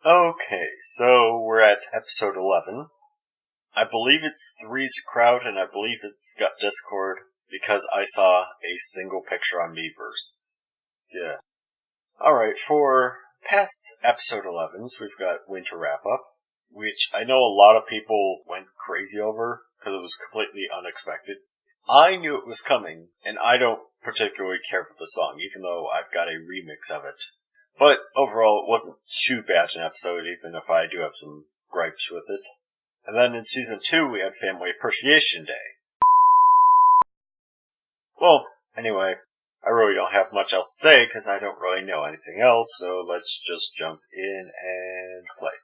Okay, so we're at episode 11. I believe it's Three's Crowd, and I believe it's got Discord, because I saw a single picture on Miiverse. Yeah. Alright, for past episode 11s, we've got Winter Wrap-Up, which I know a lot of people went crazy over, because it was completely unexpected. I knew it was coming, and I don't particularly care for the song, even though I've got a remix of it. But overall, it wasn't too bad an episode, even if I do have some gripes with it. And then in Season 2, we had Family Appreciation Day. Well, anyway, I really don't have much else to say, because I don't really know anything else, so let's just jump in and play.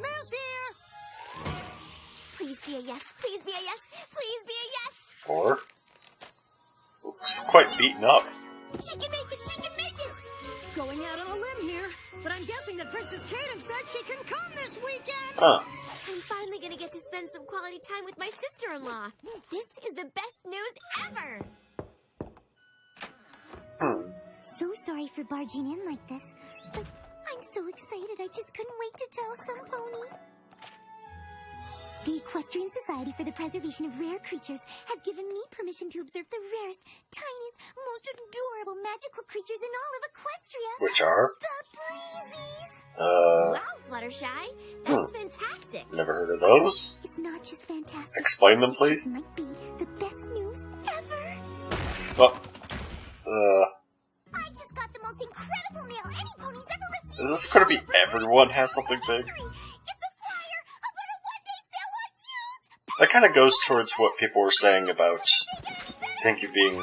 Mouse here! Please be a yes, please be a yes, please be a yes! Or, oops, quite beaten up. She can make it, she can make it! Going out on a limb here, but I'm guessing that Princess Cadence said she can come this weekend! Huh. I'm finally gonna get to spend some quality time with my sister-in-law. This is the best news ever! So sorry for barging in like this, but I'm so excited I just couldn't wait to tell some pony. The Equestrian Society for the Preservation of Rare Creatures has given me permission to observe the rarest, tiniest, most adorable magical creatures in all of Equestria. Which are? The Breezies! Wow, Fluttershy, that's fantastic. Never heard of those. It's not just fantastic. Explain them, please. It might be the best news ever. Well, I just got the most incredible mail any pony's ever received. is this gonna be everyone has something big? It's a flyer about a one-day sale on used. That kind of goes towards what people were saying about Thank You being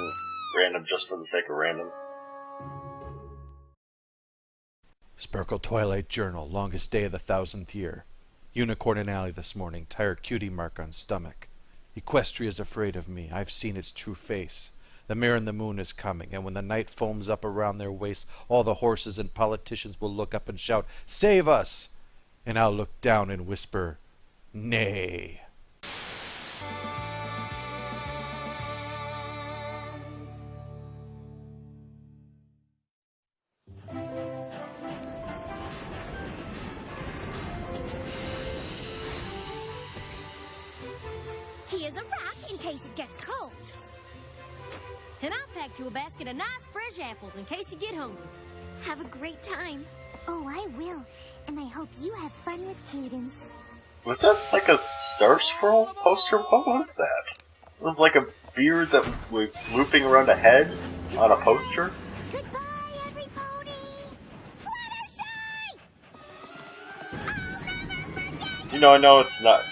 random just for the sake of random. Sparkle Twilight Journal, longest day of the 1000th year. Unicorn in alley this morning, tired cutie mark on stomach. Equestria's afraid of me, I've seen its true face. The mare and the moon is coming, and when the night foams up around their waists, all the horses and politicians will look up and shout, "Save us!" And I'll look down and whisper, "Nay." Here's a wrap in case it gets cold. And I packed you a basket of nice fresh apples in case you get hungry. Have a great time. Oh, I will. And I hope you have fun with Cadence. Was that like a Star Swirl poster? What was that? It was like a beard that was like, looping around a head on a poster? Goodbye, every pony! Fluttershy! I'll never forget! You know, I know it's not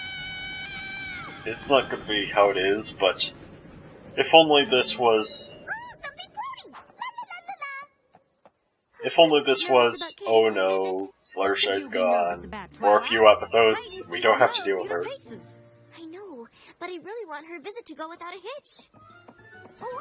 gonna be how it is, but if only this was... Oh, something floaty! La la la la la! If only this was, oh no, Fluttershy's gone. For a few episodes, we don't have to deal with her. I know, but I really want her visit to go without a hitch.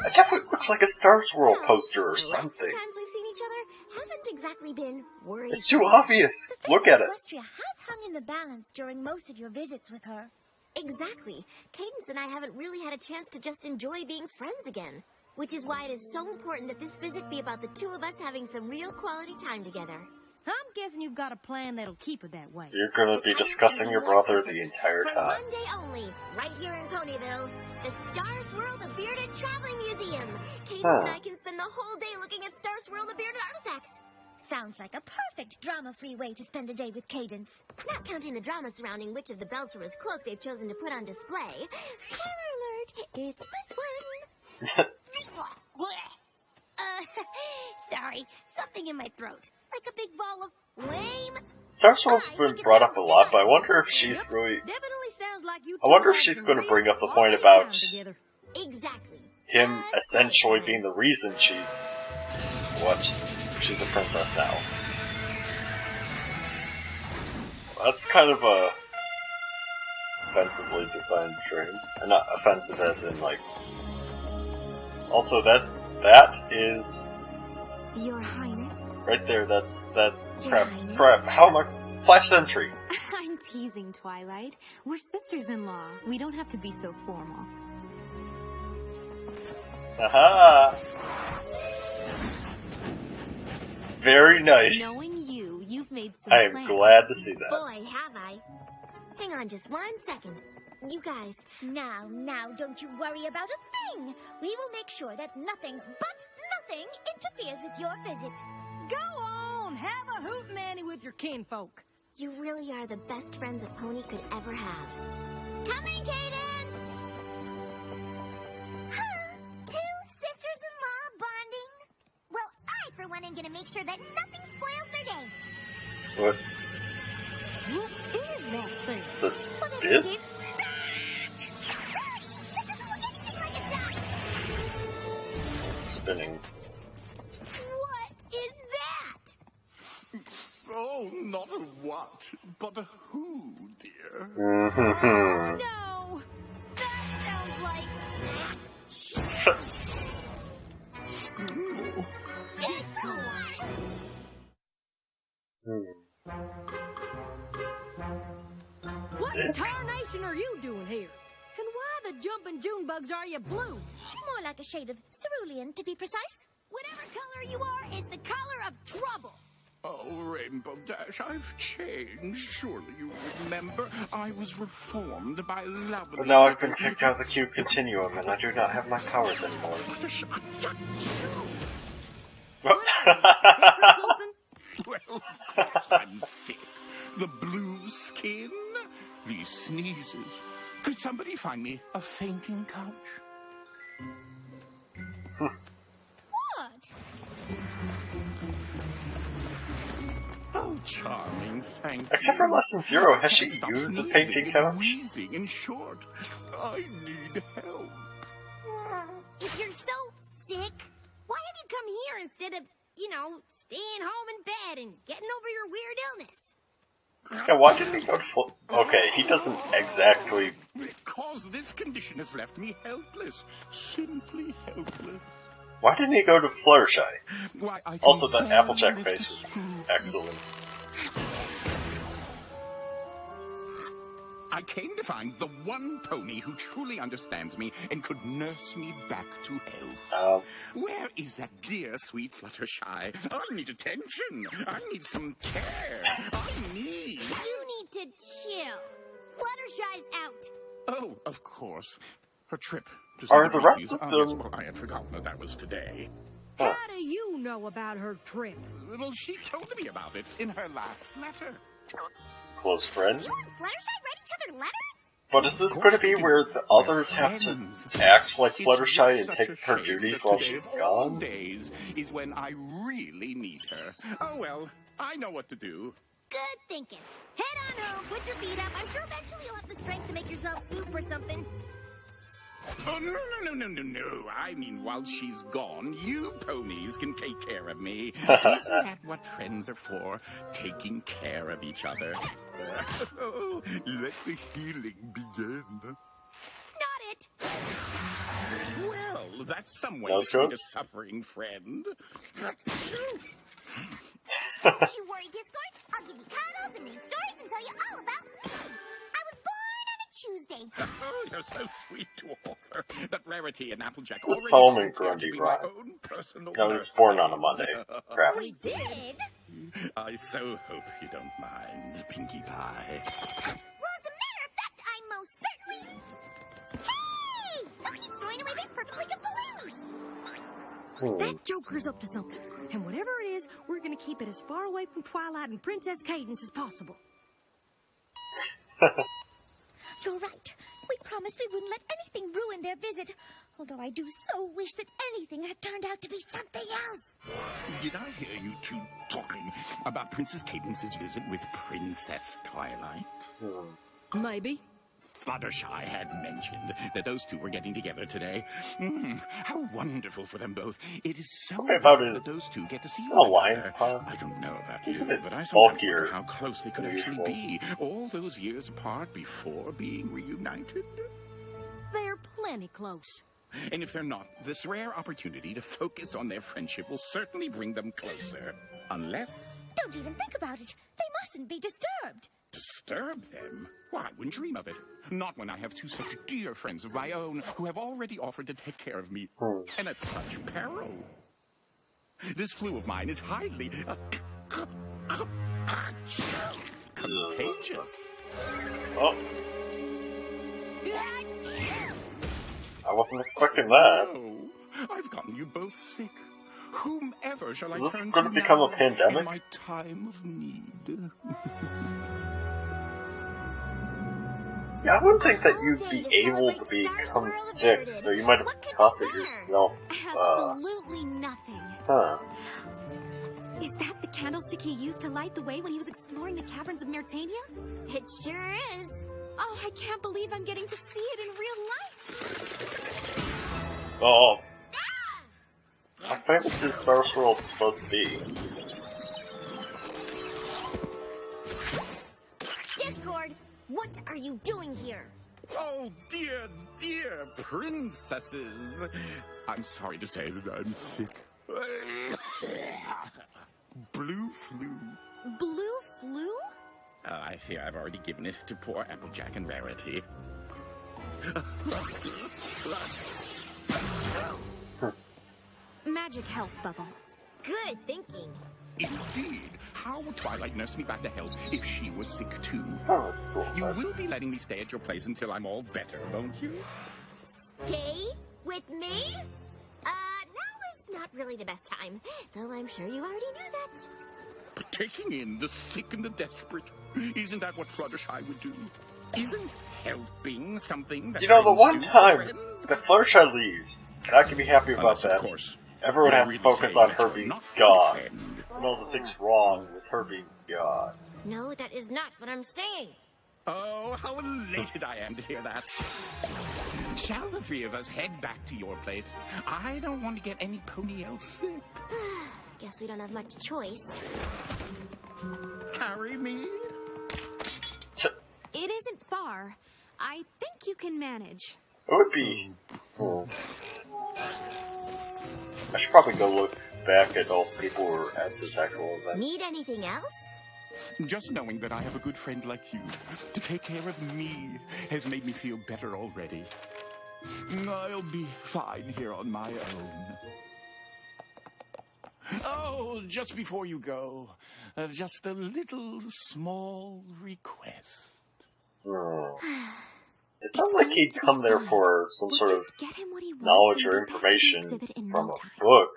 It definitely looks like a Star Swirl poster or something. The times we've seen each other haven't exactly been worried. It's too obvious! Look at it! Equestria has hung in the balance during most of your visits with her. Exactly. Cadence and I haven't really had a chance to just enjoy being friends again. Which is why it is so important that this visit be about the two of us having some real quality time together. I'm guessing you've got a plan that'll keep it that way. You're gonna be discussing your brother the entire For time. one day only, right here in Ponyville, the Star Swirl the Bearded Traveling Museum. Cadence and I can spend the whole day looking at Star Swirl the Bearded artifacts. Sounds like a perfect drama-free way to spend a day with Cadence. Not counting the drama surrounding which of the Belser's cloak they've chosen to put on display. Spoiler alert, it's this one. Sorry, something in my throat. Like a big ball of lame. Star Swirl's been brought up a lot, but I wonder if she's really... Definitely sounds like you I wonder if she's going to bring up the point about Exactly. him essentially being the reason she's... what? She's a princess now. That's kind of a... offensively designed dream. And not offensive as in, like... Also, that is... Your Highness? Right there, that's crap. How am I... Flash Sentry! I'm teasing, Twilight. We're sisters-in-law. We don't have to be so formal. Aha! Very nice. Knowing you, you've made some I am plans. glad to see that. Boy, have I. Hang on just 1 second. You guys. Now, don't you worry about a thing. We will make sure that nothing but nothing interferes with your visit. Go on, have a hootenanny with your kinfolk. You really are the best friends a pony could ever have. Coming, Cadence! Huh, 2 sisters-in-law bonding? Well, I, for one, am gonna make sure that nothing spoils their day. What? What is that thing? Is it this? Gosh, that doesn't look anything like a duck! Spinning. What is that? Oh, not a what, but a who, dear. Mm-hmm. No, that sounds like... What tarnation are you doing here? And why the jumping June bugs are you blue? More like a shade of cerulean, to be precise. Whatever color you are is the color of trouble. Oh, Rainbow Dash, I've changed. Surely you remember I was reformed by lovely... But now I've been kicked out of the cube continuum, and I do not have my powers anymore. Well, of course I'm sick. The blue skin, these sneezes. Could somebody find me a fainting couch? What? Oh, charming, thank you. Except for Lesson 0, has she Stop used the sneezing painting and couch? wheezing. In short, I need help. If you're so sick, why have you come here instead of, staying home in bed and getting over your weird illness? Yeah, why didn't he go to Okay, he doesn't exactly... Because this condition has left me helpless. Simply helpless. Why didn't he go to Fluttershy? Why, I can Also, that barely Applejack lift face a was screw. excellent. I came to find the one pony who truly understands me and could nurse me back to health. Where is that dear, sweet Fluttershy? I need attention. I need some care. I need... You need to chill. Fluttershy's out. Oh, of course. Her trip to Are see the the rest babies. of Yes, them- well, I had forgotten that was today. Huh. How do you know about her trip? Well, she told me about it in her last letter. Close friends? You and Fluttershy write each other letters? But is this going to be where the others have to act like Fluttershy and take her duties while she's gone? Days is when I really need her. Oh well, I know what to do. Good thinking. Head on home, put your feet up. I'm sure eventually you'll have the strength to make yourself soup or something. Oh, no. I mean, while she's gone, you ponies can take care of me. Isn't that what friends are for? Taking care of each other. Oh, let the healing begin. Not it. Well, that's some way Those to treat a goes? suffering friend. Don't you worry, Discord. I'll give you cuddles and read stories and tell you all about me. I was born on a Tuesday. Oh, you're so sweet to offer. But Rarity and Applejack It's the already Solomon volunteered to Grundy be rhyme. my own personal No, it's nurse. born on a Monday. Crap. We did? I so hope you don't mind, Pinkie Pie. Well, as a matter of fact, I most certainly... Hey! Who keeps throwing away these perfectly good balloons? That Joker's up to something. And whatever it is, we're going to keep it as far away from Twilight and Princess Cadence as possible. You're right. We promised we wouldn't let anything ruin their visit. Although I do so wish that anything had turned out to be something else. Did I hear you two talking about Princess Cadence's visit with Princess Twilight? Maybe. Fluttershy had mentioned that those two were getting together today. How wonderful for them both. It is so Okay, about good his- that those two get to see is one it a lion's another. paw? I don't know about Seems you, a bit but I sometimes bulkier wonder how close they could than actually usual. be all those years apart before being reunited. They're plenty close. And if they're not, this rare opportunity to focus on their friendship will certainly bring them closer. Unless... Don't even think about it. They mustn't be disturbed. Disturb them? Why, I wouldn't dream of it. Not when I have two such dear friends of my own who have already offered to take care of me. And at such peril. This flu of mine is highly contagious. Oh. I wasn't expecting that. Oh, I've gotten you both sick. Whomever shall I Is this turn going to to become now a pandemic? in my time of need? Yeah, I wouldn't think that you'd be able to become sick, so you might have caused it yourself. Absolutely nothing. Huh. Is that the candlestick he used to light the way when he was exploring the caverns of Myrtania? It sure is. Oh, I can't believe I'm getting to see it in real life. Oh. How famous is Star World supposed to be? Discord, what are you doing here? Oh, dear, dear princesses. I'm sorry to say that I'm sick. Blue flu. Blue flu? I fear I've already given it to poor Applejack and Rarity. Magic health bubble. Good thinking. Indeed. How would Twilight nurse me back to health if she was sick too? Oh, cool. You will be letting me stay at your place until I'm all better, won't you? Stay with me? Now is not really the best time, though I'm sure you already knew that. But taking in the sick and the desperate, isn't that what Fluttershy would do? Isn't helping something that You know, the friends one do for time friends? that Fluttershy leaves, and I can be happy about Unless, of that. course, Everyone they has to really focus say on that her you're being not God. my friend. And all the things wrong with her being God. No, that is not what I'm saying. Oh, how elated I am to hear that. Shall the three of us head back to your place? I don't want to get any pony else sick. Guess we don't have much choice. Carry me? It isn't far. I think you can manage. It would be... I should probably go look back at all the people who were at this actual event. Need anything else? Just knowing that I have a good friend like you to take care of me has made me feel better already. I'll be fine here on my own. Oh, just before you go, just a little small request. It sounds like he'd come there for some sort of knowledge or information from a book.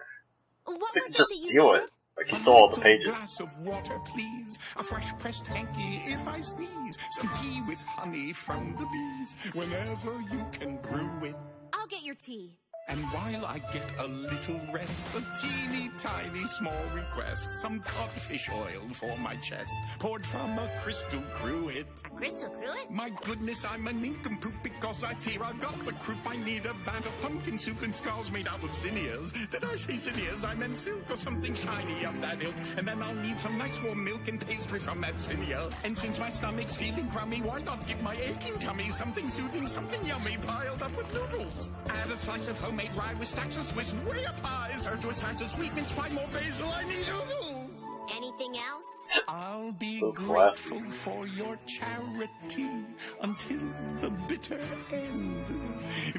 So he could just steal it. Like he stole all the pages. A glass of water, please. A fresh pressed hanky if I sneeze. Some tea with honey from the bees. Whenever you can brew it. I'll get your tea. And while I get a little rest, a teeny tiny small request. Some codfish oil for my chest, poured from a crystal cruet. A crystal cruet? My goodness, I'm a nincompoop because I fear I've got the croup. I need a vat of pumpkin soup and skulls made out of zinnias. Did I say zinnias? I meant silk or something shiny of that ilk. And then I'll need some nice warm milk and pastry from that zinnia. And since my stomach's feeling crummy, why not give my aching tummy something soothing, something yummy piled up with noodles? Add a slice of homemade rye with stacks of Swiss way up high. Serve to a slice of sweet mince pie, more basil, I need noodles. Anything else? I'll be Those grateful glasses. for your charity until the bitter end,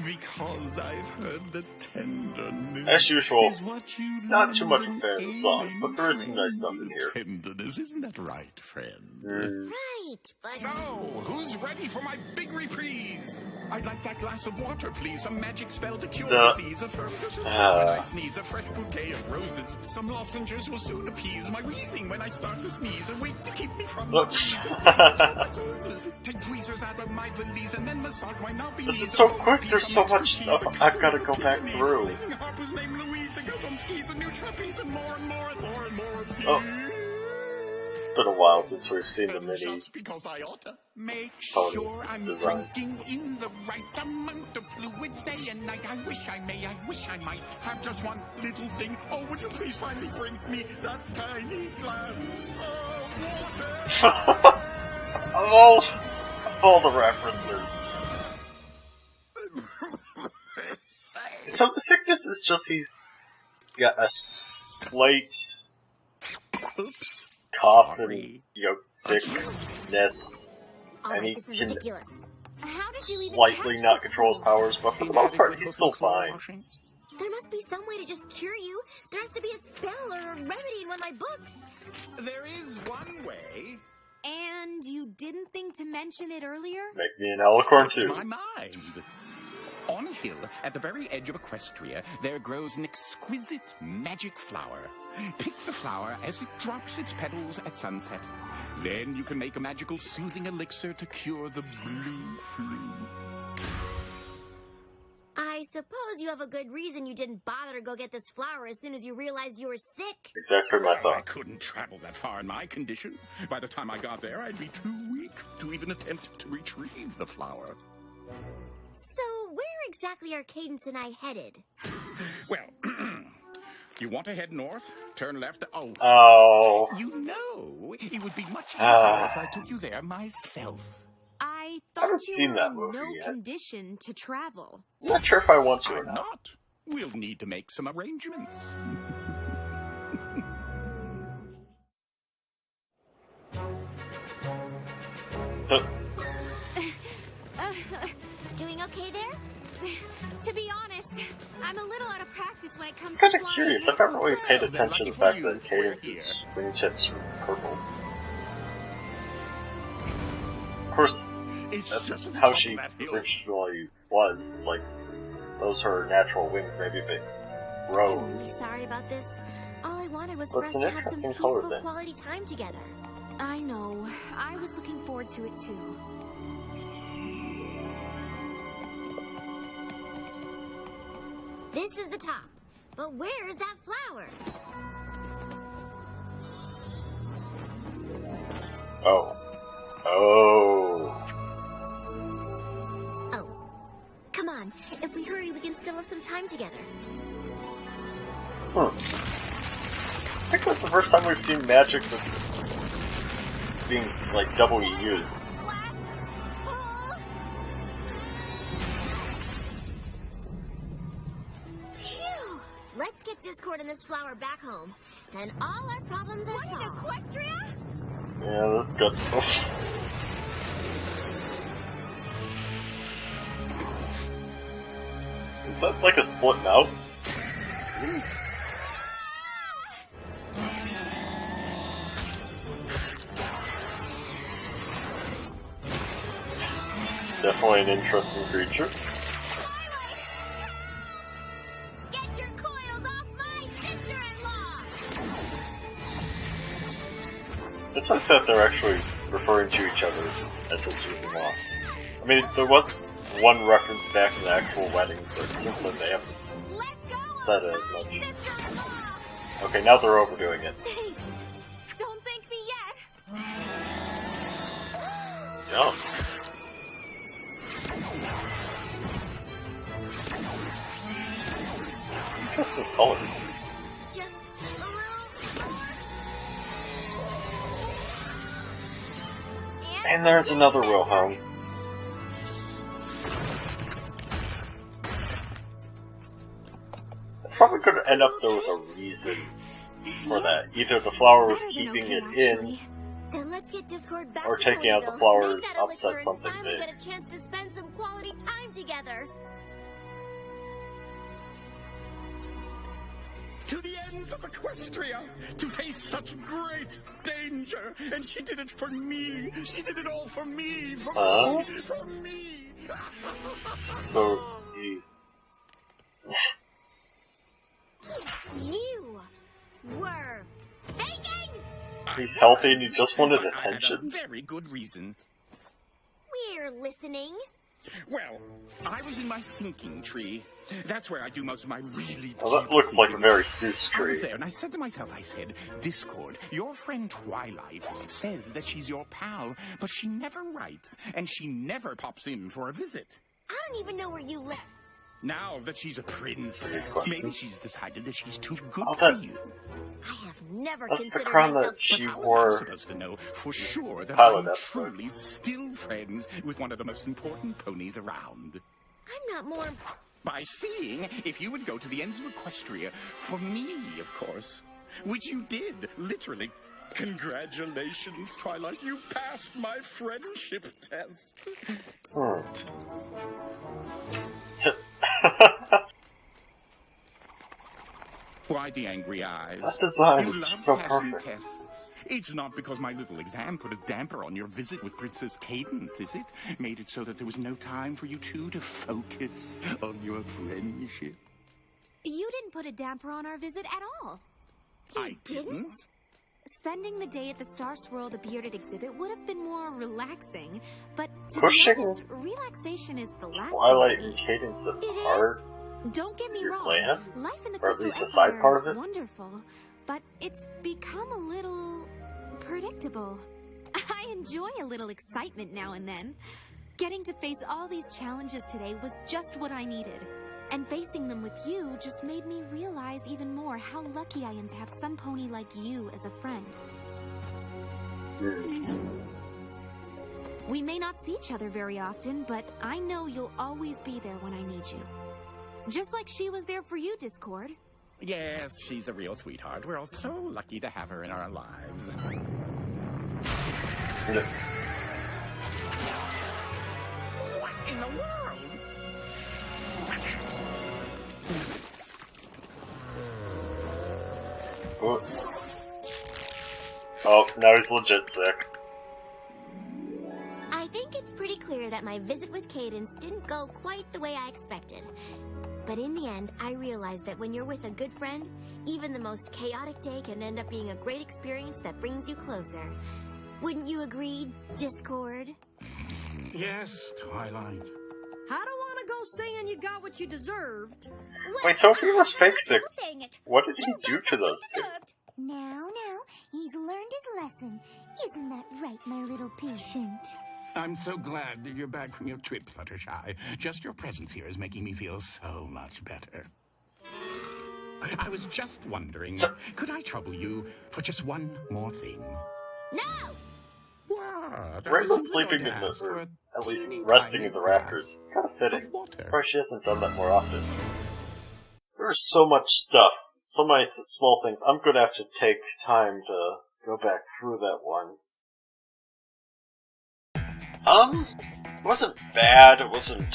because I've heard the tenderness. As usual, is what you not too much of a love fan of the song, but there is some nice stuff in here. Tenderness, isn't that right, friend? Right, but... So, who's ready for my big reprise? I'd like that glass of water, please. Some magic spell to cure disease. A firm cushion when I sneeze. A fresh bouquet of roses. Some lozenges will soon appease my wheezing when I start to sneeze. A weight to keep me from take tweezers out of my valise and then massage my knobby. This is so quick, there's so much stuff I've got to go back through. Harper's name Louise. I got on skis, a new trapeze, and more and more and more and more of these. Oh. It's been a while since we've seen the mini Just because I ought to make pony sure I'm design. drinking in the right amount of fluid day and night. I wish I may, I wish I might have just one little thing. Oh, would you please finally bring me that tiny glass of water? of all the references. So the sickness is just he's got a slight cough and, sickness, and he this is can ridiculous. How did you even slightly catch not this control his flu? powers, but for the most part he's still fine. There must be some way to just cure you. There has to be a spell or a remedy in one of my books. There is one way. And you didn't think to mention it earlier? Make me an alicorn too. My mind. On a hill at the very edge of Equestria, there grows an exquisite magic flower. Pick the flower as it drops its petals at sunset. Then you can make a magical soothing elixir to cure the blue flu. I suppose you have a good reason you didn't bother to go get this flower as soon as you realized you were sick. Exactly my I thoughts. couldn't travel that far in my condition. By the time I got there, I'd be too weak to even attempt to retrieve the flower. So where exactly are Cadence and I headed? Well, you want to head north? Turn left. Oh. You know, it would be much easier if I took you there myself. I thought haven't you seen were that in movie no yet. condition to travel. I'm not sure if I want to or I'm not. not. We'll need to make some arrangements. Doing okay there? To be honest, I'm a little out of practice when it comes I'm to kind of flying. curious. I've never really paid Well, then attention to the lucky fact for that you, we're Cadence's here. wingtips are purple. Of course, It's that's just at the how top she of that hill. originally was. Like, those are her natural wings. Maybe they I'm grow. really sorry about this. All I wanted was Well, for it's us an to have some interesting color peaceful then. quality time together. I know. I was looking forward to it too. This is the top. But where is that flower? Oh. Oh. Oh. Come on. If we hurry, we can still have some time together. I think that's the first time we've seen magic that's being, like, doubly used. Phew. Let's get Discord and this flower back home. Then all our problems are solved. Equestria? Yeah, this is good. Is that like a split mouth? This is definitely an interesting creature. Get your coils off my sister-in-law! It's nice that they're actually referring to each other as sisters-in-law. I mean, there was one reference back to the actual wedding, but since then they haven't Let go said of it as my much. sister-in-law! Okay, now they're overdoing it. Thanks. Don't thank me yet. Yum. Interesting colors. Just a little more. And there's another Wilhelm. It's probably going to end up there was a reason for that. Either the flower was Better than keeping okay, it in, actually. Then let's get Discord back or to taking out the Ponyville, flowers make that elixir, upset and something finally big. get a chance to spend some quality time together. To the ends of Equestria, to face such great danger. And she did it for me. She did it all for me. For me. For me. So he's You were faking! he's healthy and he just wanted I had a attention. very good reason. We're listening. Well, I was in my thinking tree. That's where I do most of my really Well, that deep looks like a thinking. very Seuss I was tree. there and I said to myself, Discord, your friend Twilight says that she's your pal, but she never writes, and she never pops in for a visit. I don't even know where you live. Now that she's a That's a princess, good question. maybe she's decided that she's too good Oh, for that- you. I have never That's the considered crown myself that she But how was I wore. supposed to know for sure that Pilot I'm episode. truly still friends with one of the most important ponies around? I'm not more... By seeing if you would go to the ends of Equestria for me, of course. Which you did, literally. Congratulations, Twilight. You passed my friendship test. Why the angry eyes? That design You is love just so passing perfect. tests. It's not because my little exam put a damper on your visit with Princess Cadence, is it? Made it so that there was no time for you two to focus on your friendship? You didn't put a damper on our visit at all. I didn't. Spending the day at the Star Swirl the Bearded exhibit would have been more relaxing, but to Pushing be honest, relaxation is the last Twilight thing and I need. Cadence It is. apart. Don't get me your wrong. plan? Life in the Or at Crystal least a side Empire part is of it? wonderful, but it's become a little predictable. I enjoy a little excitement now and then. Getting to face all these challenges today was just what I needed. And facing them with you just made me realize even more how lucky I am to have some pony like you as a friend. We may not see each other very often, but I know you'll always be there when I need you. Just like she was there for you, Discord. Yes, she's a real sweetheart. We're all so lucky to have her in our lives. What in the world? Oh, now he's legit sick. I think it's pretty clear that my visit with Cadence didn't go quite the way I expected. But in the end, I realized that when you're with a good friend, even the most chaotic day can end up being a great experience that brings you closer. Wouldn't you agree, Discord? Yes, Twilight. I don't want to go saying you got what you deserved. Wait, so if he was fake sick, Saying it. what did he do to those kids? Now, he's learned his lesson. Isn't that right, my little patient? I'm so glad that you're back from your trip, Fluttershy. Just your presence here is making me feel so much better. I was just wondering, could I trouble you for just one more thing? No! What? Rainbow sleeping in the, or at least resting in the rafters is kind of fitting. Surprised she hasn't done that more often. There's so much stuff, so many small things. I'm gonna have to take time to go back through that one. It wasn't bad, it wasn't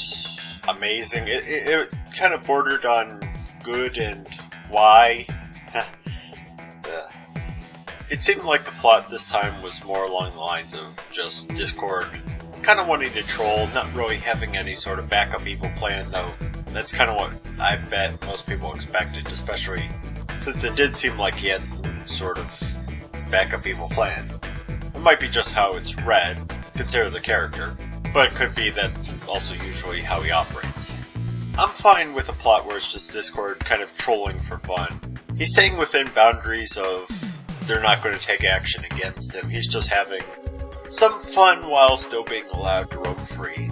amazing. It kind of bordered on good and why. It seemed like the plot this time was more along the lines of just Discord kind of wanting to troll, not really having any sort of backup evil plan, though. That's kind of what I bet most people expected, especially since it did seem like he had some sort of backup evil plan. It might be just how it's read, consider the character, but it could be that's also usually how he operates. I'm fine with a plot where it's just Discord kind of trolling for fun. He's staying within boundaries of they're not going to take action against him. He's just having some fun while still being allowed to roam free.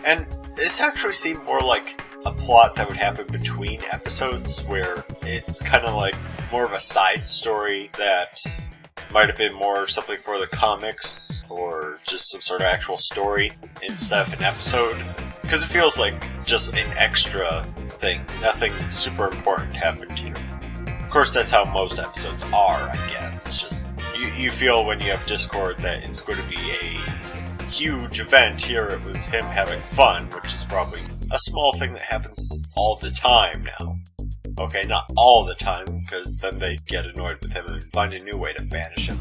And this actually seemed more like a plot that would happen between episodes, where it's kind of like more of a side story that might have been more something for the comics, or just some sort of actual story instead of an episode. Because it feels like just an extra thing. Nothing super important happened here. Of course, that's how most episodes are, I guess. It's just, you feel when you have Discord that it's going to be a huge event. Here it was him having fun, which is probably a small thing that happens all the time now. Okay, not all the time, because then they get annoyed with him and find a new way to banish him.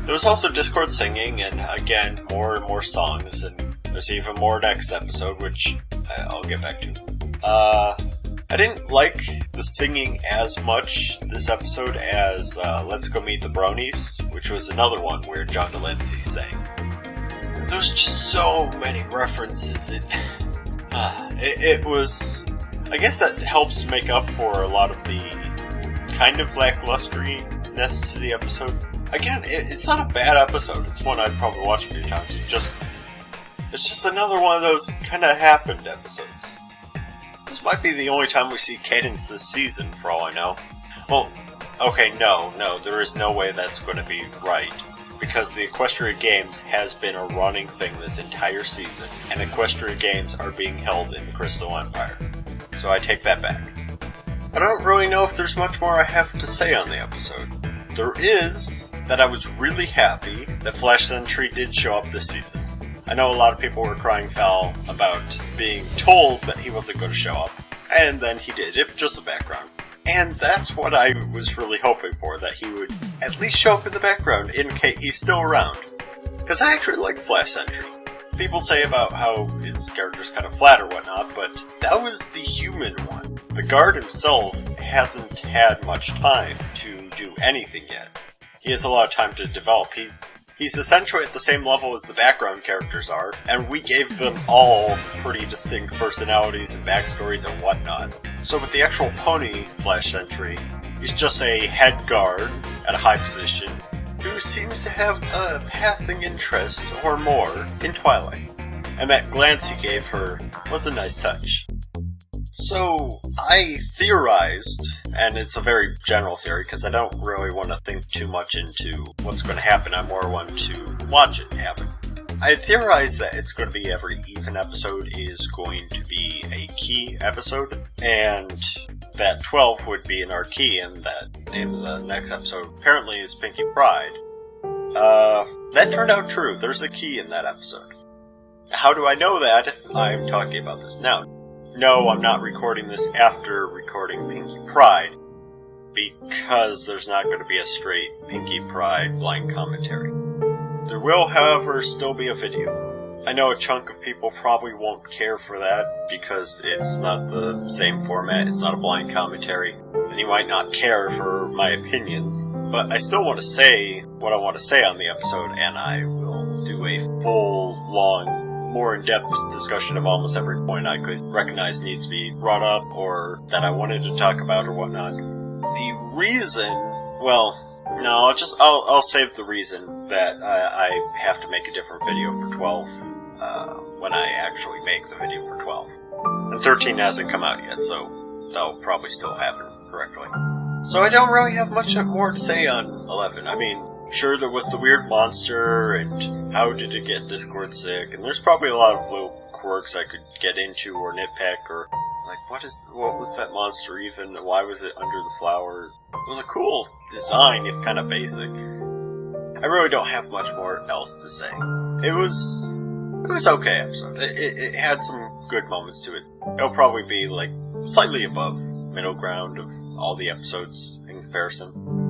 There was also Discord singing, and again, more and more songs, and there's even more next episode, which I'll get back to. I didn't like the singing as much this episode as Let's Go Meet the Bronies, which was another one where John Delancey sang. There's just so many references. It was... I guess that helps make up for a lot of the kind of lacklusteriness to the episode. Again, it's not a bad episode. It's one I'd probably watch a few times. It's just another one of those kind of happened episodes. This might be the only time we see Cadence this season, for all I know. Well, okay, no, there is no way that's going to be right. Because the Equestria Games has been a running thing this entire season, and Equestria Games are being held in the Crystal Empire. So I take that back. I don't really know if there's much more I have to say on the episode. There is that I was really happy that Flash Sentry did show up this season. I know a lot of people were crying foul about being told that he wasn't going to show up, and then he did, if just the background. And that's what I was really hoping for, that he would at least show up in the background in case he's still around. Because I actually like Flash Sentry. People say about how his character's kind of flat or whatnot, but that was the human one. The guard himself hasn't had much time to do anything yet. He has a lot of time to develop. He's essentially at the same level as the background characters are, and we gave them all pretty distinct personalities and backstories and whatnot. So with the actual pony Flash Sentry, he's just a head guard at a high position who seems to have a passing interest or more in Twilight. And that glance he gave her was a nice touch. So, I theorized, and it's a very general theory because I don't really want to think too much into what's going to happen, I more want to watch it happen. I theorized that it's going to be every even episode is going to be a key episode, and that 12 would be an Archie, and that the name of the next episode apparently is Pinkie Pride. That turned out true. There's a key in that episode. How do I know that if I'm talking about this now? No, I'm not recording this after recording Pinkie Pride, because there's not going to be a straight Pinkie Pride blind commentary. There will, however, still be a video. I know a chunk of people probably won't care for that, because it's not the same format, it's not a blind commentary, and you might not care for my opinions, but I still want to say what I want to say on the episode, and I will do a full, long, more in-depth discussion of almost every point I could recognize needs to be brought up, or that I wanted to talk about, or whatnot. The reason, well, no, I'll save the reason that I have to make a different video for 12, when I actually make the video for 12. And 13 hasn't come out yet, so that'll probably still happen correctly. So I don't really have much more to say on 11. I mean, sure, there was the weird monster, and how did it get Discord sick, and there's probably a lot of little quirks I could get into or nitpick, or like, what was that monster even? Why was it under the flower? It was a cool design, if kind of basic. I really don't have much more else to say. It was okay episode. It had some good moments to it. It'll probably be like slightly above middle ground of all the episodes in comparison.